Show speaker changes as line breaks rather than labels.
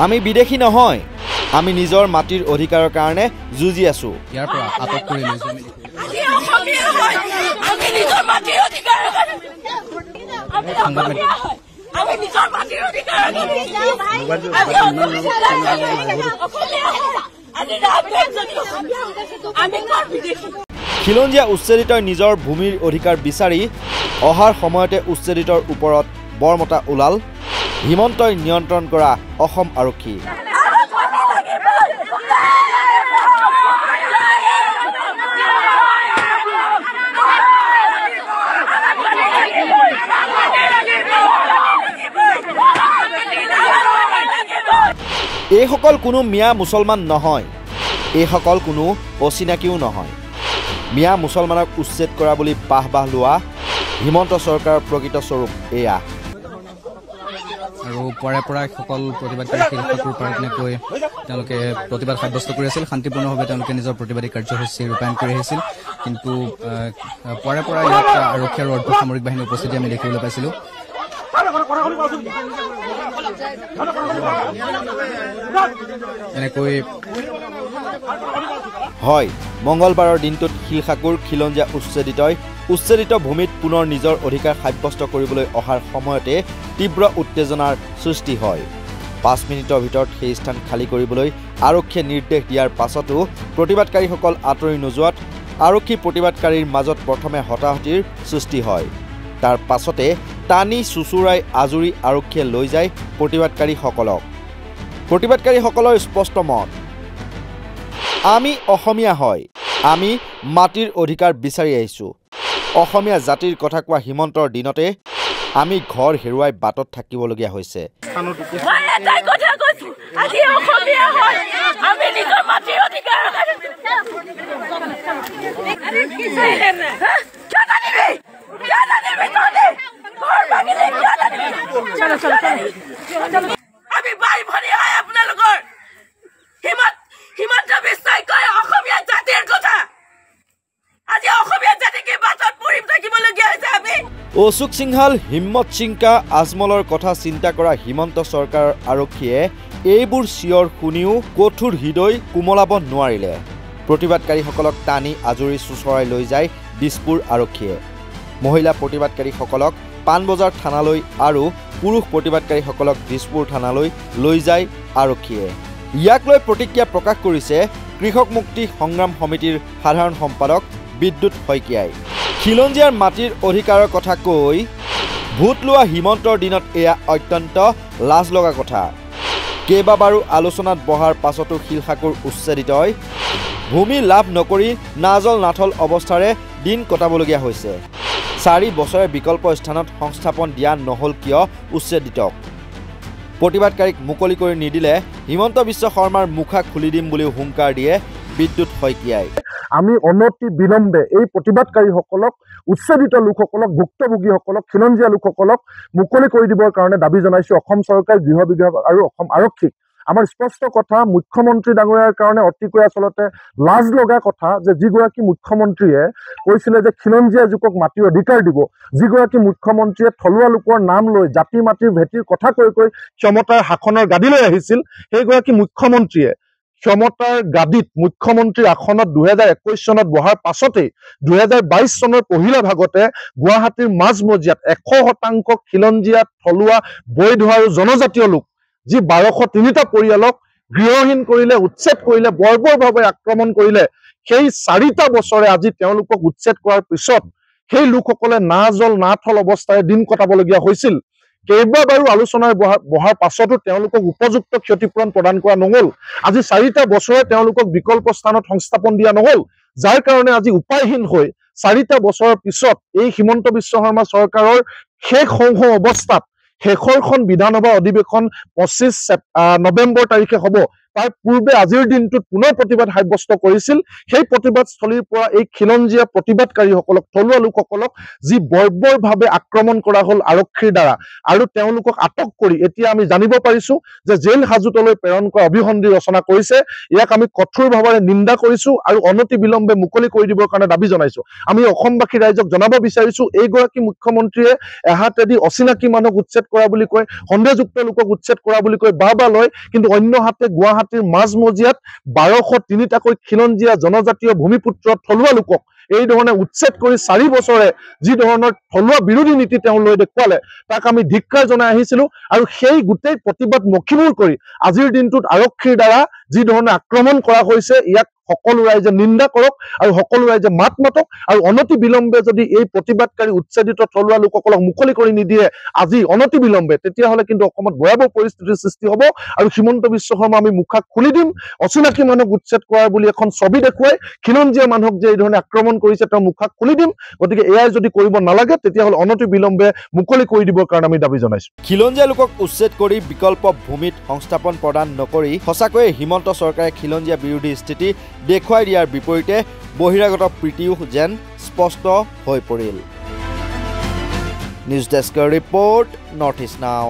আমি বিদেশী নহয়, আমি নিজৰ মাটিৰ অধিকাৰৰ কাৰণে যুঁজি আছো।
ইয়াৰ পৰা আটক কৰি লৈছো
খিলঞ্জীয়া উচ্ছেদিতই নিজৰ ভূমিৰ অধিকাৰ বিচাৰি অহাৰ সময়তে উচ্ছেদিতৰ ওপৰত বৰমতা ওলাল হিমন্তই নিয়ন্ত্ৰণ কৰা অসম আৰক্ষী। এইসকল কোনো মিয়া মুছলমান নহয়, এইসকল কোনো অচিনাকিও নহয়। মিয়া মুছলমানক উচ্ছেদ কৰা বুলি বাহ লোৱা হিমন্ত চৰকাৰৰ প্ৰকৃত স্বৰূপ এয়া।
আৰু পৰে পৰা সকল প্ৰতিবাদকাৰী শিক্ষকৰ ওপৰতকৈ তেওঁলোকে প্ৰতিবাদ সাব্যস্ত কৰি আছিল। শান্তিপূৰ্ণভাৱে তেওঁলোকে নিজৰ প্ৰতিবাদী কাৰ্যসূচী ৰূপায়ণ কৰি আহিছিল, কিন্তু পৰে পৰা ইয়াত আৰক্ষী আৰু অৰ্ধ সামৰিক বাহিনীৰ উপস্থিতি আমি দেখিবলৈ পাইছিলোঁ। এনেকৈ
হয়, মঙলবাৰৰ দিনটোত শিলখাকুৰ খিলঞ্জীয়া উচ্ছেদিত ভূমিত পুনৰ নিজৰ অধিকাৰ সাব্যস্ত কৰিবলৈ অহাৰ সময়তে তীব্ৰ উত্তেজনাৰ সৃষ্টি হয়। 5 মিনিটৰ ভিতৰত সেই স্থান খালী কৰিবলৈ আৰক্ষীয়ে নিৰ্দেশ দিয়াৰ পাছতো প্ৰতিবাদকাৰীসকল আঁতৰি নোযোৱাত আৰক্ষী প্ৰতিবাদকাৰীৰ মাজত প্ৰথমে হতাহতিৰ সৃষ্টি হয়। তাৰ পাছতে টানি চুচুৰাই আজুৰি আৰক্ষীয়ে লৈ যায় প্ৰতিবাদকাৰীসকলক। প্ৰতিবাদকাৰীসকলৰ স্পষ্ট মত, আমি অসমীয়া হয়, আমি মাটিৰ অধিকাৰ বিচাৰি আহিছোঁ। অসমীয়া জাতিৰ কথা কোৱা হিমন্তৰ দিনতে আমি ঘৰ হেৰুৱাই বাটত থাকিবলগীয়া হৈছে। অশোক সিংহাল, হিম্মত সিংকা, আজমলৰ কথা চিন্তা কৰা হিমন্ত চৰকাৰৰ আৰক্ষীয়ে এইবোৰ চিঞৰ শুনিও কঠোৰ হৃদয় কোমলাব নোৱাৰিলে। প্ৰতিবাদকাৰীসকলক টানি আজুৰি চুচৰাই লৈ যায় দিছপুৰ আৰক্ষীয়ে। মহিলা প্ৰতিবাদকাৰীসকলক পাণবজাৰ থানালৈ আৰু পুৰুষ প্ৰতিবাদকাৰীসকলক দিছপুৰ থানালৈ লৈ যায় আৰক্ষীয়ে। ইয়াক লৈ প্ৰতিক্ৰিয়া প্ৰকাশ কৰিছে কৃষক মুক্তি সংগ্ৰাম সমিতিৰ সাধাৰণ সম্পাদক বিদ্যুৎ শইকীয়াই। খিলঞ্জীয়াৰ মাটিৰ অধিকাৰৰ কথা কৈ ভোট লোৱা হিমন্তৰ দিনত এয়া অত্যন্ত লাজ লগা কথা। কেইবাবাৰো আলোচনাত বহাৰ পাছতো শিলখাকুৰ উচ্ছেদিতই ভূমি লাভ নকৰি নাজল নাথল অৱস্থাৰে দিন কটাবলগীয়া হৈছে। 4 বছৰে বিকল্প স্থানত সংস্থাপন দিয়া নহ'ল কিয় উচ্ছেদিতক? প্ৰতিবাদকাৰীক মুকলি কৰি নিদিলে হিমন্ত বিশ্ব শৰ্মাৰ মুখা খুলি দিম বুলিও হুংকাৰ দিয়ে বিদ্যুৎ শইকীয়াই।
আমি অনতি বিলম্বে এই প্ৰতিবাদকাৰীসকলক, উচ্ছেদিত লোকসকলক, ভুক্তভোগীসকলক, খিলঞ্জীয়া লোকসকলক মুকলি কৰি দিবৰ কাৰণে দাবী জনাইছোঁ অসম চৰকাৰ, গৃহ বিভাগ আৰু অসম আৰক্ষীক। আমাৰ স্পষ্ট কথা, মুখ্যমন্ত্ৰী ডাঙৰীয়াৰ কাৰণে অতিকৈ আচলতে লাজ লগা কথা যে যিগৰাকী মুখ্যমন্ত্ৰীয়ে কৈছিলে যে খিলঞ্জীয়া যুৱক মাটিৰ অধিকাৰ দিব, যিগৰাকী মুখ্যমন্ত্ৰীয়ে থলুৱা লোকৰ নাম লৈ জাতি মাটিৰ ভেটিৰ কথা কৈ ক্ষমতাৰ শাসনৰ গাদীলৈ আহিছিল, সেইগৰাকী মুখ্যমন্ত্ৰীয়ে ক্ষমতাৰ গাদীত মুখ্যমন্ত্ৰীৰ আসনত 2021 চনত বহাৰ পাছতেই 2022 চনৰ পহিলা ভাগতে গুৱাহাটীৰ মাজমজিয়াত 100% খিলঞ্জীয়া থলুৱা বৈধ আৰু জনজাতীয় লোক যি 1203টা পৰিয়ালক গৃহহীন কৰিলে, উচ্ছেদ কৰিলে, বৰ্বৰভাৱে আক্ৰমণ কৰিলে। সেই 4টা বছৰে আজি তেওঁলোকক উচ্ছেদ কৰাৰ পিছত সেই লোকসকলে না জল না থল অৱস্থাৰে দিন কটাবলগীয়া হৈছিল। কেইবাবাৰো আলোচনাৰ বহাৰ পাছতো তেওঁলোকক উপযুক্ত ক্ষতিপূৰণ প্ৰদান কৰা নহ'ল। আজি 4টা বছৰে তেওঁলোকক বিকল্প স্থানত সংস্থাপন দিয়া নহ'ল, যাৰ কাৰণে আজি উপায়হীন হৈ 4টা বছৰৰ পিছত এই হিমন্ত বিশ্ব শৰ্মা চৰকাৰৰ শেষ হওঁ অৱস্থাত শেষৰখন বিধানসভা অধিৱেশন 25 নৱেম্বৰ তাৰিখে হ'ব। তাৰ পূৰ্বে আজিৰ দিনটোত পুনৰ প্ৰতিবাদ সাব্যস্ত কৰিছিল সেই প্ৰতিবাদস্থলীৰ পৰা এই খিলঞ্জীয়া প্ৰতিবাদকাৰীসকলক থলুৱা লোকসকলক যি বৰ্বৰভাৱে আক্ৰমণ কৰা হ'ল আৰক্ষীৰ দ্বাৰা আৰু তেওঁলোকক আটক কৰি এতিয়া আমি জানিব পাৰিছো যে জেল হাজতলৈ প্ৰেৰণ কৰা অভিসন্ধি ৰচনা কৰিছে ইয়াক আমি কঠোৰভাৱে নিন্দা কৰিছো আৰু অনতি বিলম্বে মুকলি কৰি দিবৰ কাৰণে দাবী জনাইছো আমি অসমবাসী ৰাইজক জনাব বিচাৰিছো এইগৰাকী মুখ্যমন্ত্ৰীয়ে এহাতেদি অচিনাকি মানুহক উচ্ছেদ কৰা বুলি কয় সন্দেহযুক্ত লোকক উচ্ছেদ কৰা বুলি কয় বাবা লয় কিন্তু অন্য হাতে গুৱাহাটীৰ মাজমজিয়াত 1203টাকৈ খিলঞ্জীয়া জনজাতীয় ভূমিপুত্ৰ থলুৱা লোকক এই ধৰণে উচ্ছেদ কৰি 4 বছৰে যি ধৰণৰ থলুৱা বিৰোধী নীতি তেওঁ লৈ দেখুৱালে তাক আমি ধিক্কাৰ জনাই আহিছিলো আৰু সেই গোটেই প্ৰতিবাদ মখিমূৰ কৰি আজিৰ দিনটোত আৰক্ষীৰ দ্বাৰা যি ধৰণে আক্ৰমণ কৰা হৈছে ইয়াক সকলো ৰাইজে নিন্দা কৰক আৰু সকলো ৰাইজে মাত মাতক আৰু অনতি বিলম্বে যদি এই প্ৰতিবাদকাৰী উচ্ছেদিত থলুৱা লোকসকলক মুকলি কৰি নিদিয়ে আজি অনতি বিলম্বে তেতিয়াহ'লে কিন্তু অসমত ভয়াৱহ পৰিস্থিতিৰ সৃষ্টি হ'ব আৰু হিমন্ত বিশ্ব শৰ্মা আমি মুখা খুলি দিম অচিনাকি মানুহক উচ্ছেদ কৰাৰ বুলি এখন ছবি দেখুৱাই খিলঞ্জীয়া মানুহক যে এই ধৰণে আক্ৰমণ কৰিছে তেওঁ মুখা খুলি দিম গতিকে এয়াই যদি কৰিব নালাগে তেতিয়াহ'লে অনতি বিলম্বে মুকলি কৰি দিবৰ কাৰণে আমি দাবী জনাইছো
খিলঞ্জীয়া লোকক উচ্ছেদ কৰি বিকল্প ভূমিত সংস্থাপন প্ৰদান নকৰি সঁচাকৈয়ে হিমন্ত চৰকাৰে খিলঞ্জীয়া বিৰোধী স্থিতি দেখুৱাই দিয়াৰ বিপৰীতে বহিৰাগত প্ৰীতিও যেন স্পষ্ট হৈ পৰিল। নিউজ ডেস্কৰ ৰিপৰ্ট নৰ্থ ইষ্ট নাও।